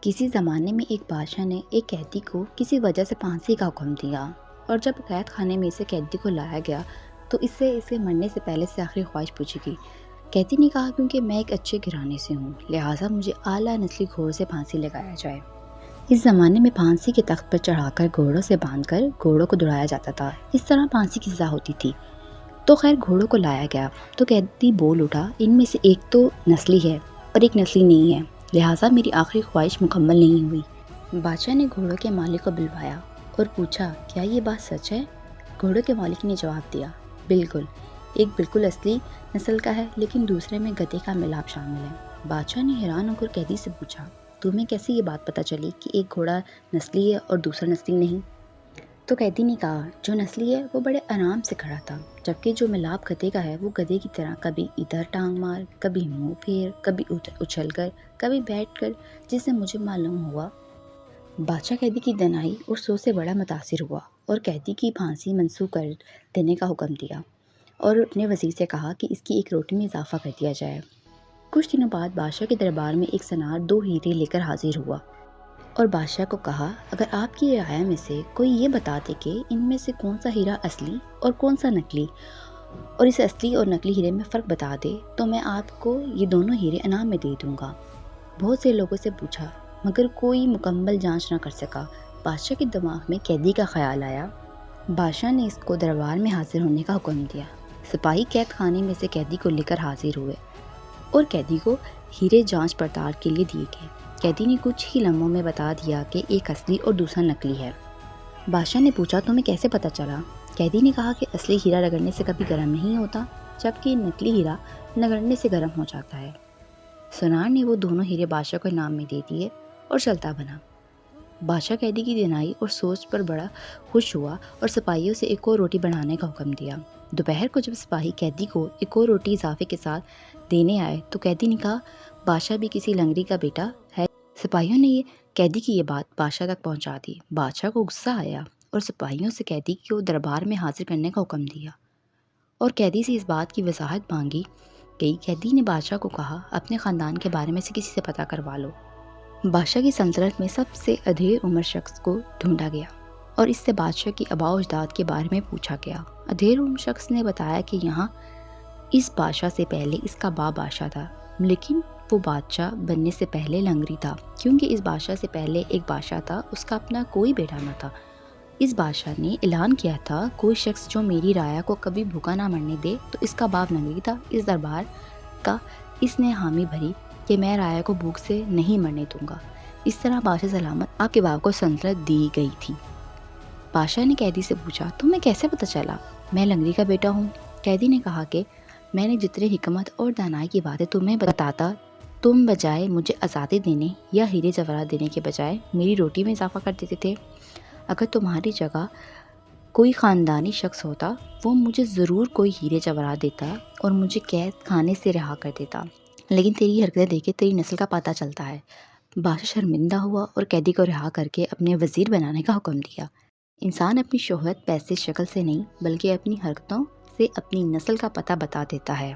کسی زمانے میں ایک بادشاہ نے ایک قیدی کو کسی وجہ سے پھانسی کا حکم دیا، اور جب قید خانے میں اسے قیدی کو لایا گیا تو اسے مرنے سے پہلے سے آخری خواہش پوچھی گئی۔ قیدی نے کہا کیونکہ میں ایک اچھے گھرانے سے ہوں لہٰذا مجھے اعلیٰ نسلی گھوڑ سے پھانسی لگایا جائے۔ اس زمانے میں پھانسی کے تخت پر چڑھا کر گھوڑوں سے باندھ کر گھوڑوں کو دوڑایا جاتا تھا، اس طرح پھانسی کی سزا ہوتی تھی۔ تو خیر گھوڑوں کو لایا گیا تو قیدی بول اٹھا، ان میں سے ایک تو نسلی ہے اور ایک نسلی نہیں ہے، لہٰذا میری آخری خواہش مکمل نہیں ہوئی۔ بادشاہ نے گھوڑوں کے مالک کو بلوایا اور پوچھا کیا یہ بات سچ ہے؟ گھوڑوں کے مالک نے جواب دیا بالکل، ایک بالکل اصلی نسل کا ہے لیکن دوسرے میں گدھے کا ملاپ شامل ہے۔ بادشاہ نے حیران ہو کر قیدی سے پوچھا تمہیں کیسے یہ بات پتہ چلی کہ ایک گھوڑا نسلی ہے اور دوسرا نسلی نہیں؟ تو قیدی نے کہا جو نسلی ہے وہ بڑے آرام سے کھڑا تھا، جبکہ جو ملاپ گدھے کا ہے وہ گدھے کی طرح کبھی ادھر ٹانگ مار، کبھی منہ پھیر، کبھی اچھل کر، کبھی بیٹھ کر، جس سے مجھے معلوم ہوا۔ بادشاہ قیدی کی دنائی اور سوچ سے بڑا متاثر ہوا اور قیدی کی پھانسی منسوخ کر دینے کا حکم دیا اور اپنے وزیر سے کہا کہ اس کی ایک روٹی میں اضافہ کر دیا جائے۔ کچھ دنوں بعد بادشاہ کے دربار میں ایک سنار 2 ہیرے لے کر حاضر ہوا اور بادشاہ کو کہا اگر آپ کی رعایا میں سے کوئی یہ بتا دے کہ ان میں سے کون سا ہیرا اصلی اور کون سا نکلی، اور اس اصلی اور نکلی ہیرے میں فرق بتا دے تو میں آپ کو یہ دونوں ہیرے انعام میں دے دوں گا۔ بہت سے لوگوں سے پوچھا مگر کوئی مکمل جانچ نہ کر سکا۔ بادشاہ کے دماغ میں قیدی کا خیال آیا۔ بادشاہ نے اس کو دربار میں حاضر ہونے کا حکم دیا۔ سپاہی قید خانے میں سے قیدی کو لے کر حاضر ہوئے اور قیدی کو ہیرے جانچ پڑتال کے لیے دیے گئے۔ قیدی نے کچھ ہی لمحوں میں بتا دیا کہ ایک اصلی اور دوسرا نکلی ہے۔ بادشاہ نے پوچھا تمہیں کیسے پتہ چلا؟ قیدی نے کہا کہ اصلی ہیرا رگڑنے سے کبھی گرم نہیں ہوتا، جبکہ نکلی ہیرا رگڑنے سے گرم ہو جاتا ہے۔ سنار نے وہ دونوں ہیرے بادشاہ کو انعام میں دے دیے اور چلتا بنا۔ بادشاہ قیدی کی دنائی اور سوچ پر بڑا خوش ہوا اور سپاہیوں سے ایک اور روٹی بڑھانے کا حکم دیا۔ دوپہر کو جب سپاہی قیدی کو ایک اور روٹی اضافے کے ساتھ دینے آئے تو قیدی نے کہا بادشاہ بھی کسی لنگڑی کا بیٹا ہے۔ سپاہیوں نے قیدی کی یہ بات بادشاہ تک پہنچا دی۔ بادشاہ کو غصہ آیا اور سپاہیوں سے قیدی کو دربار میں حاضر کرنے کا حکم دیا اور قیدی سے اس بات کی وضاحت مانگی گئی۔ قیدی نے بادشاہ کو کہا اپنے خاندان کے بارے میں سے کسی سے پتہ کروا لو۔ بادشاہ کی سلطنت میں سب سے ادھیر عمر شخص کو ڈھونڈا گیا اور اس سے بادشاہ کی آباء و اجداد کے بارے میں پوچھا گیا۔ ادھیر عمر شخص نے بتایا کہ یہاں اس بادشاہ سے پہلے اس کا باپ بادشاہ تھا، لیکن وہ بادشاہ بننے سے پہلے لنگڑی تھا، کیونکہ اس بادشاہ سے پہلے ایک بادشاہ تھا، اس کا اپنا کوئی بیٹا نہ تھا۔ اس بادشاہ نے اعلان کیا تھا کوئی شخص جو میری رعایا کو کبھی بھوکا نہ مرنے دے تو اس کا باپ لنگڑی تھا۔ اس دربار کا اس نے حامی بھری کہ میں رعایا کو بھوک سے نہیں مرنے دوں گا۔ اس طرح بادشاہ سلامت آپ کے باپ کو سلطنت دی گئی تھی۔ بادشاہ نے قیدی سے پوچھا تمہیں کیسے پتہ چلا میں لنگڑی کا بیٹا ہوں؟ قیدی نے کہا کہ میں نے جتنے حکمت اور دانائی کی باتیں تمہیں بتاتا، تم بجائے مجھے آزادی دینے یا ہیرے جواہرات دینے کے بجائے میری روٹی میں اضافہ کر دیتے تھے۔ اگر تمہاری جگہ کوئی خاندانی شخص ہوتا وہ مجھے ضرور کوئی ہیرے جواہرات دیتا اور مجھے قید خانے سے رہا کر دیتا، لیکن تیری حرکتیں دیکھ کے تیری نسل کا پتہ چلتا ہے۔ بادشاہ شرمندہ ہوا اور قیدی کو رہا کر کے اپنے وزیر بنانے کا حکم دیا۔ انسان اپنی شہرت پیسے شکل سے نہیں بلکہ اپنی حرکتوں سے اپنی نسل کا پتہ بتا دیتا ہے۔